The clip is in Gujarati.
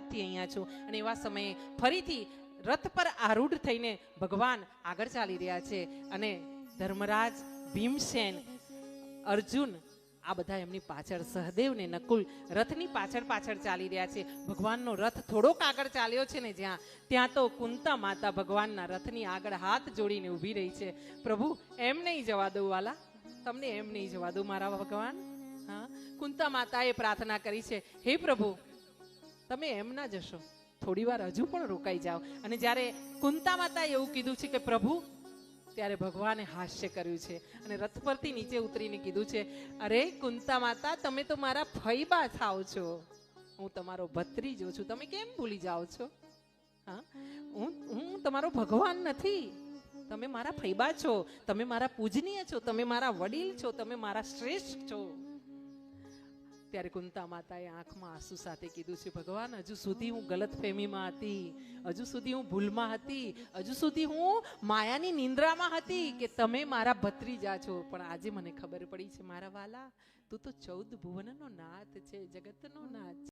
આશીર્વાદથી અહીંયા છું. અને એવા સમયે ફરીથી રથ પર આરૂઢ થઈને ભગવાન આગળ ચાલી રહ્યા છે અને ધર્મરાજ, ભીમસેન, અર્જુન આ બધા એમની પાછળ, સહદેવ ને નકુલ રથની પાછળ પાછળ ચાલી રહ્યા છે. ભગવાનનો રથ થોડોક આગળ ચાલ્યો છે ને ત્યાં તો કુંતા માતા ભગવાનના રથની આગળ હાથ જોડીને ઊભી રહી છે. પ્રભુ એમ નહીં જવા દઉં વાલા, તમને એમ નહીં જવા દઉં મારા ભગવાન. હા, કુંતા માતાએ પ્રાર્થના કરી છે, હે પ્રભુ તમે એમ ના જશો, થોડી વાર હજુ પણ રોકાઈ જાઓ. અને જ્યારે કુંતા માતાએ એવું કીધું છે કે પ્રભુ, ત્યારે ભગવાને હાસ્ય કર્યું છે અને રથ પરથી નીચે ઉતરીને કીધું છે, અરે કુંતા માતા તમે તો મારા ફઈબા થાવ છો, હું તમારો ભત્રીજો છું, તમે કેમ ભૂલી જાઓ છો? હા, હું તમારો ભગવાન નથી, તમે મારા ફઈબા છો, તમે મારા પૂજનીય છો, તમે મારા વડીલ છો, તમે મારા શ્રેષ્ઠ છો. ત્યારે કુંતા માતાએ આંખમાં આંસુ સાથે કીધું છે, ભગવાન હજુ સુધી હું ગલતફહેમીમાં હતી, હજુ સુધી હું ભૂલમાં હતી, હજુ સુધી હું માયાની નિંદ્રામાં હતી કે તમે મારા ભત્રીજા છો. પણ આજે મને ખબર પડી છે મારા વાલા, તું તો 14 ભુવનનો નાથ છે, જગતનો નાથ છે.